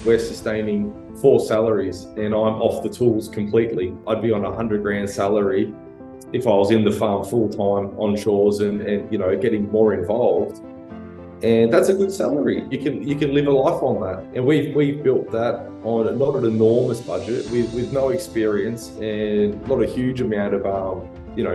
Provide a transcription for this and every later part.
we're sustaining 4 salaries and I'm off the tools completely. I'd be on a 100 grand salary if I was in the farm full time on shores and getting more involved. And that's a good salary. You can live a life on that. And we've built that on not an enormous budget with no experience and not a huge amount of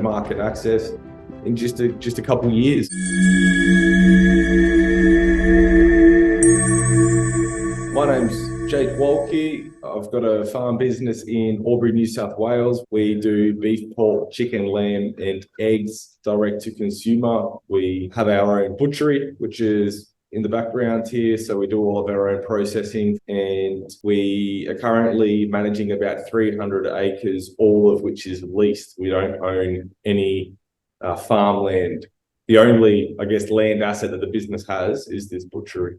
market access in just a couple of years. My name's Jake Wolki. I've got a farm business in Albury, New South Wales. We do beef, pork, chicken, lamb, and eggs direct to consumer. We have our own butchery, which is in the background here. So we do all of our own processing, and we are currently managing about 300 acres, all of which is leased. We don't own any farmland. The only, land asset that the business has is this butchery.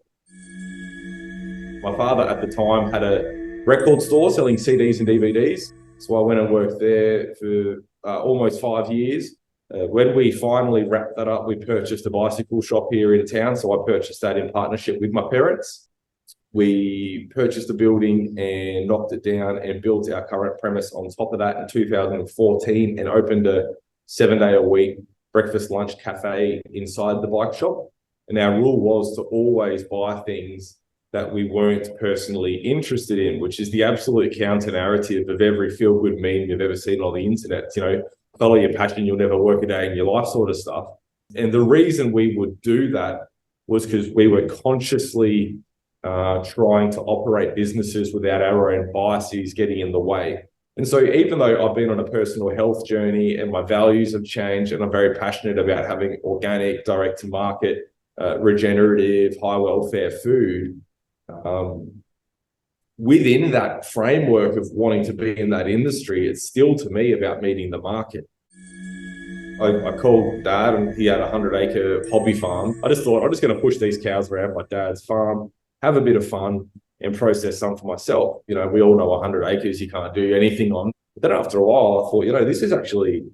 My father at the time had a record store selling CDs and DVDs. So I went and worked there for almost 5 years. When we finally wrapped that up, we purchased a bicycle shop here in town. So I purchased that in partnership with my parents. We purchased a building and knocked it down and built our current premise on top of that in 2014 and opened a 7-day-a-week breakfast, lunch cafe inside the bike shop. And our rule was to always buy things that we weren't personally interested in, which is the absolute counter narrative of every feel-good meme you've ever seen on the internet. Follow your passion, you'll never work a day in your life sort of stuff. And the reason we would do that was because we were consciously trying to operate businesses without our own biases getting in the way. And so even though I've been on a personal health journey and my values have changed and I'm very passionate about having organic, direct-to-market, regenerative, high-welfare food, within that framework of wanting to be in that industry, it's still to me about meeting the market. I called Dad and he had a 100-acre hobby farm. I just thought, I'm just going to push these cows around my dad's farm, have a bit of fun and process some for myself. We all know 100 acres you can't do anything on. But then after a while, I thought, this is actually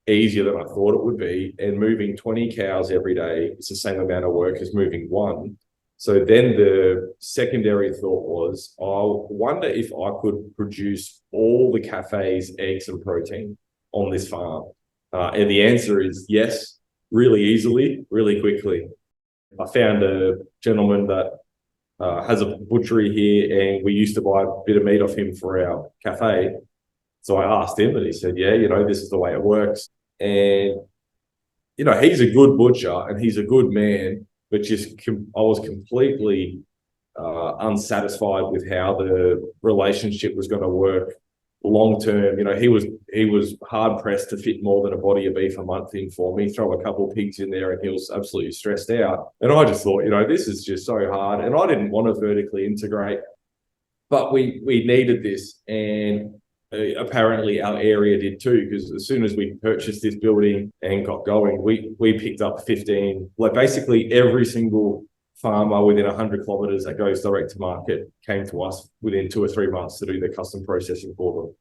easier than I thought it would be. And moving 20 cows every day is the same amount of work as moving one. So then the secondary thought was, I wonder if I could produce all the cafe's eggs and protein on this farm. And the answer is yes, really easily, really quickly. I found a gentleman that has a butchery here, and we used to buy a bit of meat off him for our cafe. So I asked him, and he said, yeah, this is the way it works. And, he's a good butcher and he's a good man. But I was completely unsatisfied with how the relationship was going to work long term. He was hard pressed to fit more than a body of beef a month in for me. Throw a couple of pigs in there, and he was absolutely stressed out. And I just thought, this is just so hard. And I didn't want to vertically integrate, but we needed this, and apparently our area did too, because as soon as we purchased this building and got going, we picked up 15, basically every single farmer within 100 kilometers that goes direct to market came to us within 2 or 3 months to do the custom processing for them.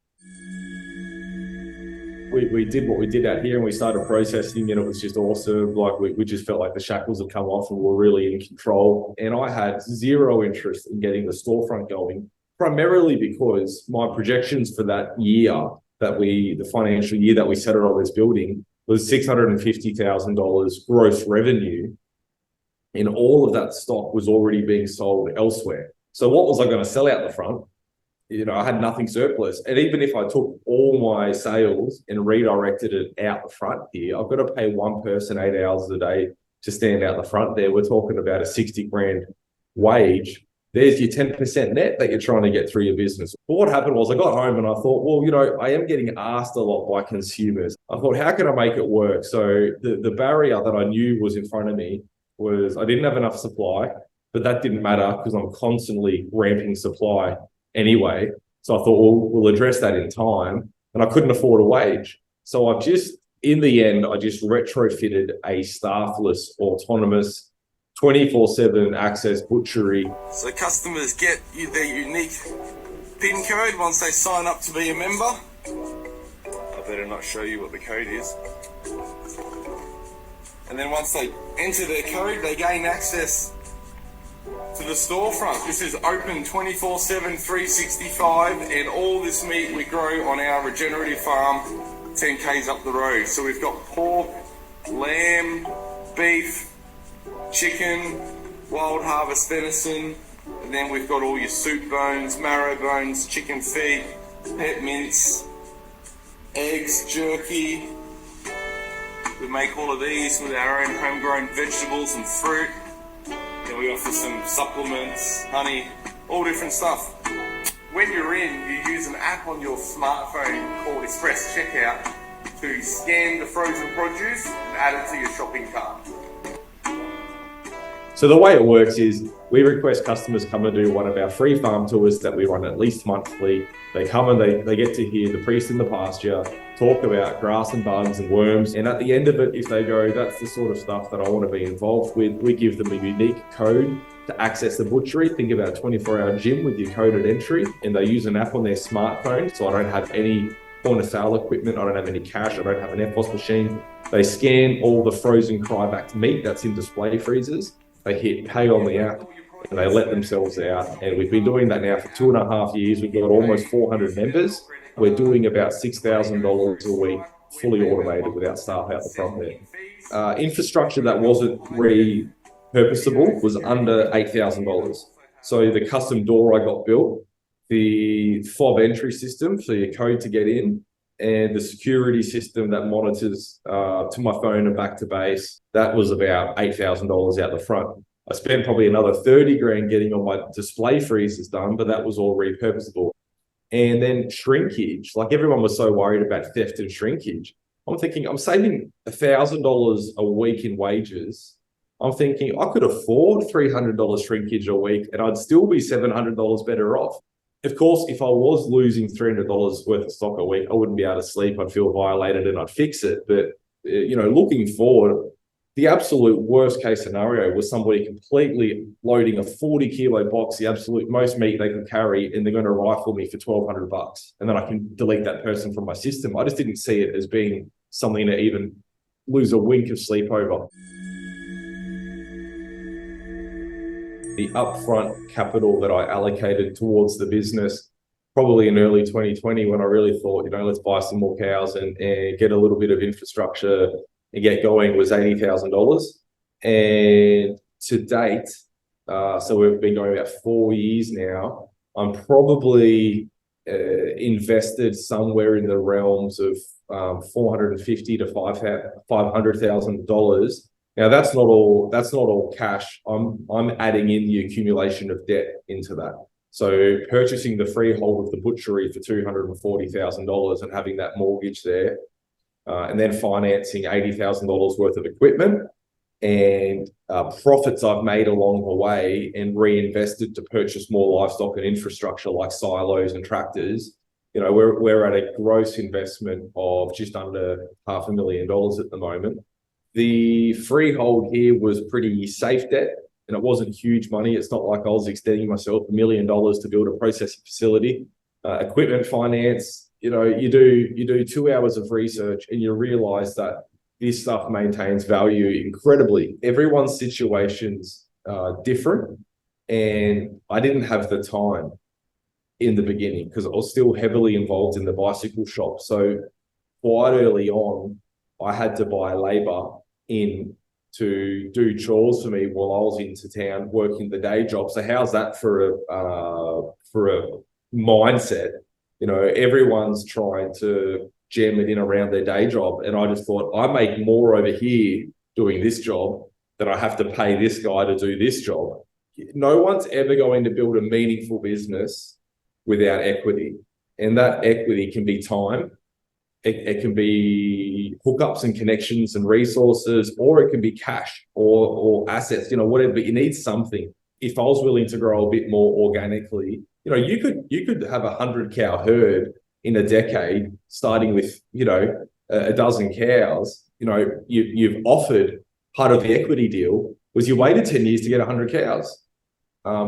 We did what we did out here and we started processing, and it was just awesome. We just felt like the shackles had come off and we were really in control. And I had zero interest in getting the storefront going, primarily because my projections for that year, the financial year that we settled on this building, was $650,000 gross revenue. And all of that stock was already being sold elsewhere. So what was I going to sell out the front? I had nothing surplus. And even if I took all my sales and redirected it out the front here, I've got to pay one person 8 hours a day to stand out the front there. We're talking about a 60 grand wage. There's your 10% net that you're trying to get through your business. But what happened was I got home and I thought, well, I am getting asked a lot by consumers. I thought, how can I make it work? So the barrier that I knew was in front of me was I didn't have enough supply, but that didn't matter because I'm constantly ramping supply anyway. So I thought, we'll address that in time. And I couldn't afford a wage. So in the end, I just retrofitted a staffless, autonomous 24/7 access butchery. So customers get their unique PIN code once they sign up to be a member. I better not show you what the code is. And then once they enter their code, they gain access to the storefront. This is open 24/7, 365, and all this meat we grow on our regenerative farm 10 k's up the road. So we've got pork, lamb, beef, chicken, wild harvest venison, and then we've got all your soup bones, marrow bones, chicken feet, pet mince, eggs, jerky. We make all of these with our own homegrown vegetables and fruit. Then we offer some supplements, honey, all different stuff. When you're in, you use an app on your smartphone called Express Checkout to scan the frozen produce and add it to your shopping cart. So the way it works is we request customers come and do one of our free farm tours that we run at least monthly. They come and they get to hear the priest in the pasture talk about grass and bugs and worms. And at the end of it, if they go, that's the sort of stuff that I want to be involved with, we give them a unique code to access the butchery. Think about a 24-hour gym with your coded entry, and they use an app on their smartphone. So I don't have any point of sale equipment, I don't have any cash, I don't have an EFOS machine. They scan all the frozen cryovac meat that's in display freezers. They hit pay on the app and they let themselves out. And we've been doing that now for 2.5 years. We've got almost 400 members. We're doing about $6,000 a week, fully automated without staff out the front there. Infrastructure that wasn't repurposable was under $8,000. So the custom door I got built, the fob entry system, so your code to get in, and the security system that monitors to my phone and back to base, that was about $8,000 out the front. I spent probably another 30 grand getting all my display freezers done, but that was all repurposable. And then shrinkage, like everyone was so worried about theft and shrinkage. I'm thinking I'm saving $1,000 a week in wages. I'm thinking I could afford $300 shrinkage a week and I'd still be $700 better off. Of course, if I was losing $300 worth of stock a week, I wouldn't be able to sleep. I'd feel violated and I'd fix it. But, looking forward, the absolute worst case scenario was somebody completely loading a 40 kilo box, the absolute most meat they could carry, and they're going to rifle me for $1,200. And then I can delete that person from my system. I just didn't see it as being something to even lose a wink of sleep over. The upfront capital that I allocated towards the business, probably in early 2020, when I really thought, let's buy some more cows and get a little bit of infrastructure and get going, was $80,000. And to date, so we've been going about 4 years now, I'm probably invested somewhere in the realms of $450,000 to $500,000. Now that's not all cash. I'm adding in the accumulation of debt into that. So purchasing the freehold of the butchery for $240,000 and having that mortgage there, and then financing $80,000 worth of equipment and profits I've made along the way and reinvested to purchase more livestock and infrastructure like silos and tractors. We're at a gross investment of just under $500,000 at the moment. The freehold here was pretty safe debt, and it wasn't huge money. It's not like I was extending myself $1 million to build a processing facility. Equipment finance, you do 2 hours of research and you realize that this stuff maintains value incredibly. Everyone's situation's different, and I didn't have the time in the beginning because I was still heavily involved in the bicycle shop. So quite early on, I had to buy labor in to do chores for me while I was into town working the day job. So how's that for a mindset? Everyone's trying to jam it in around their day job. And I just thought, I make more over here doing this job than I have to pay this guy to do this job. No one's ever going to build a meaningful business without equity. And that equity can be time. It can be hookups and connections and resources, or it can be cash or assets, whatever, but you need something. If I was willing to grow a bit more organically, you could have 100 cow herd in a decade, starting with, a dozen cows. You've offered part of the equity deal was you waited 10 years to get 100 cows.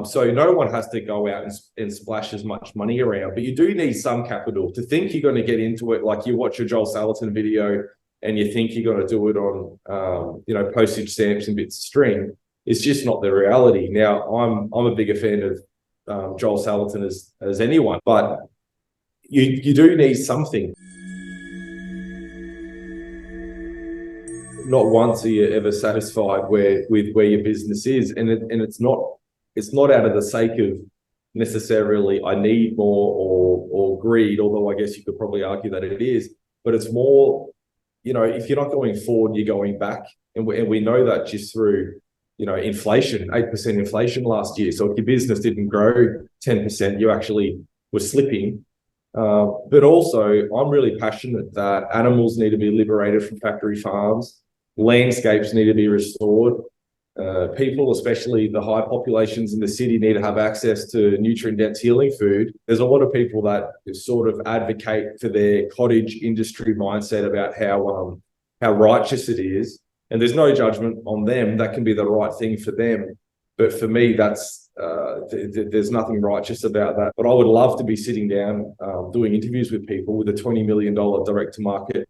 So no one has to go out and splash as much money around, but you do need some capital to think you're going to get into it. Like you watch a Joel Salatin video and you think you're going to do it on, postage stamps and bits of string. It's just not the reality. Now, I'm a bigger fan of Joel Salatin as anyone, but you do need something. Not once are you ever satisfied with where your business is, and it's not out of the sake of necessarily I need more or greed, although I guess you could probably argue that it is, but it's more, if you're not going forward, you're going back, and we know that just through inflation, 8% inflation last year. So if your business didn't grow 10%, you actually were slipping. But also, I'm really passionate that animals need to be liberated from factory farms. Landscapes need to be restored. People, especially the high populations in the city, need to have access to nutrient-dense healing food. There's a lot of people that sort of advocate for their cottage industry mindset about how righteous it is. And there's no judgment on them. That can be the right thing for them. But for me, there's nothing righteous about that. But I would love to be sitting down doing interviews with people with a $20 million direct-to-market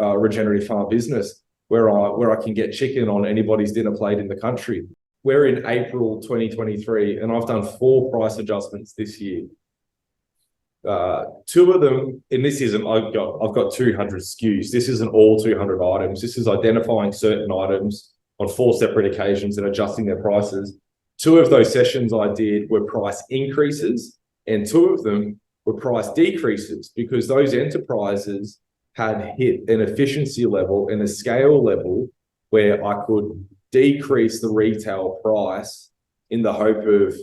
regenerative farm business where I can get chicken on anybody's dinner plate in the country. We're in April 2023, and I've done 4 price adjustments this year. 2 of them, and this isn't, I've got 200 SKUs. This isn't all 200 items. This is identifying certain items on 4 separate occasions and adjusting their prices. 2 of those sessions I did were price increases, and 2 of them were price decreases, because those enterprises had hit an efficiency level and a scale level where I could decrease the retail price in the hope of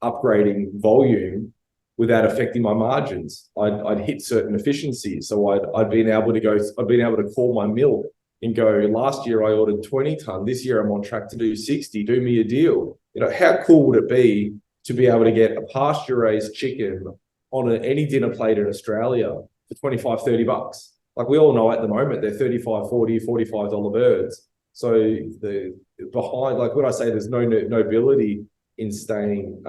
upgrading volume without affecting my margins. I'd hit certain efficiencies. So I'd been able to call my mill and go, last year I ordered 20 ton. This year I'm on track to do 60. Do me a deal. How cool would it be to be able to get a pasture raised chicken on any dinner plate in Australia for 25, 30 bucks? Like we all know at the moment, they're 35, 40, $45 birds. So behind, like when I say there's no nobility in staying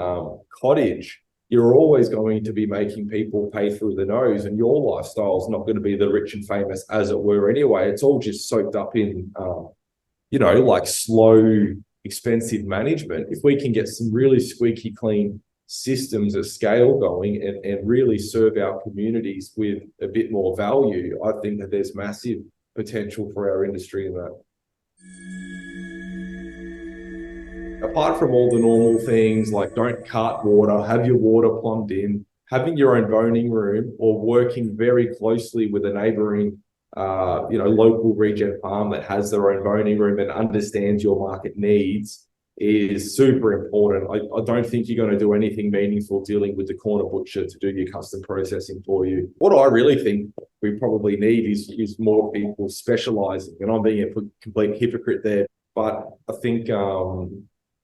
cottage, you're always going to be making people pay through the nose, and your lifestyle is not going to be the rich and famous as it were anyway. It's all just soaked up in, like slow, expensive management. If we can get some really squeaky clean systems of scale going and really serve our communities with a bit more value, I think that there's massive potential for our industry in that. Apart from all the normal things like don't cart water, have your water plumbed in, having your own boning room, or working very closely with a neighboring, local regen farm that has their own boning room and understands your market needs is super important. I don't think you're going to do anything meaningful dealing with the corner butcher to do your custom processing for you. What I really think we probably need is more people specializing, and I'm being a complete hypocrite there, but I think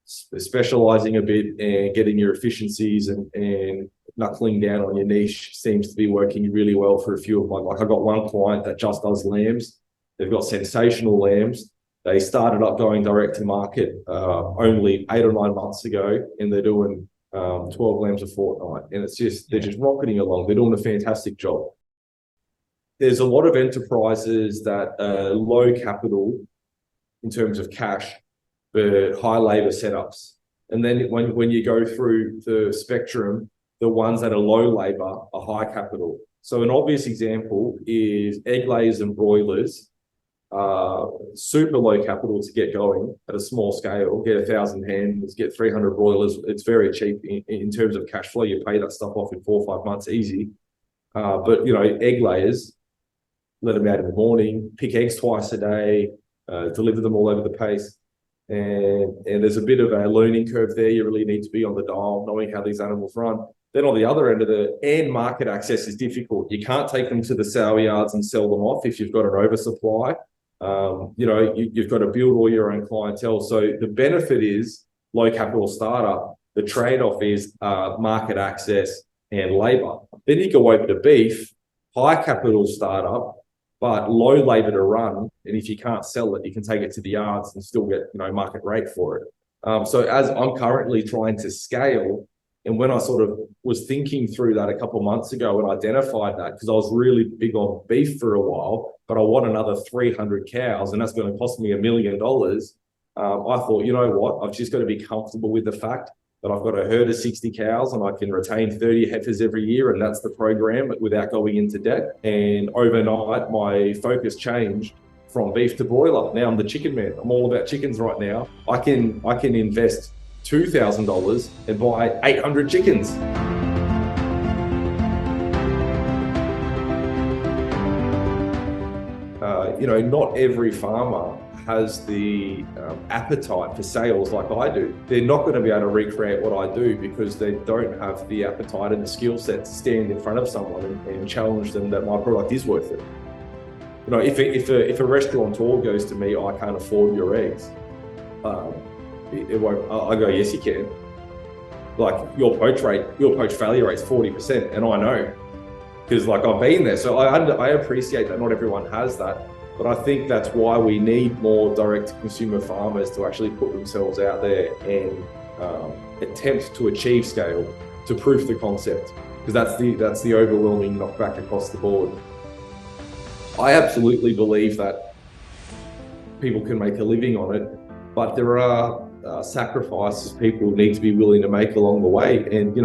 specializing a bit and getting your efficiencies and knuckling down on your niche seems to be working really well for a few of my, like I've got one client that just does lambs. They've got sensational lambs. They started up going direct to market only 8 or 9 months ago, and they're doing 12 lambs a fortnight. And it's just, they're just rocketing along. They're doing a fantastic job. There's a lot of enterprises that are low capital in terms of cash, but high labor setups. And then when you go through the spectrum, the ones that are low labor are high capital. So an obvious example is egg layers and broilers. Super low capital to get going at a small scale. Get 1,000 hens, get 300 broilers. It's very cheap in terms of cash flow. You pay that stuff off in 4 or 5 months easy. But egg layers, let them out in the morning, pick eggs twice a day, deliver them all over the place. And there's a bit of a learning curve there. You really need to be on the dial, knowing how these animals run. Then on the other end of and market access is difficult. You can't take them to the sow yards and sell them off if you've got an oversupply. You've got to build all your own clientele. So the benefit is low capital startup. The trade-off is market access and labor. Then you go over to beef, high capital startup, but low labor to run. And if you can't sell it, you can take it to the yards and still get market rate for it. So as I'm currently trying to scale, and when I sort of was thinking through that a couple of months ago and identified that, because I was really big on beef for a while, but I want another 300 cows, and that's going to cost me $1 million. I thought, you know what, I've just got to be comfortable with the fact that I've got a herd of 60 cows and I can retain 30 heifers every year, and that's the program without going into debt. And overnight, my focus changed from beef to broiler. Now I'm the chicken man. I'm all about chickens right now. I can invest $2,000 and buy 800 chickens. Not every farmer has the appetite for sales like I do. They're not going to be able to recreate what I do because they don't have the appetite and the skill set to stand in front of someone and challenge them that my product is worth it. If a restaurateur goes to me, I can't afford your eggs, it won't. I go, yes, you can. Like your poach failure rate's 40%, and I know because I've been there. So I appreciate that not everyone has that. But I think that's why we need more direct-to-consumer farmers to actually put themselves out there and attempt to achieve scale, to proof the concept, because that's the overwhelming knockback across the board. I absolutely believe that people can make a living on it, but there are sacrifices people need to be willing to make along the way. And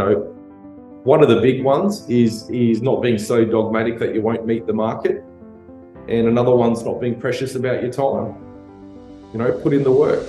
one of the big ones is not being so dogmatic that you won't meet the market. And another one's not being precious about your time. Put in the work.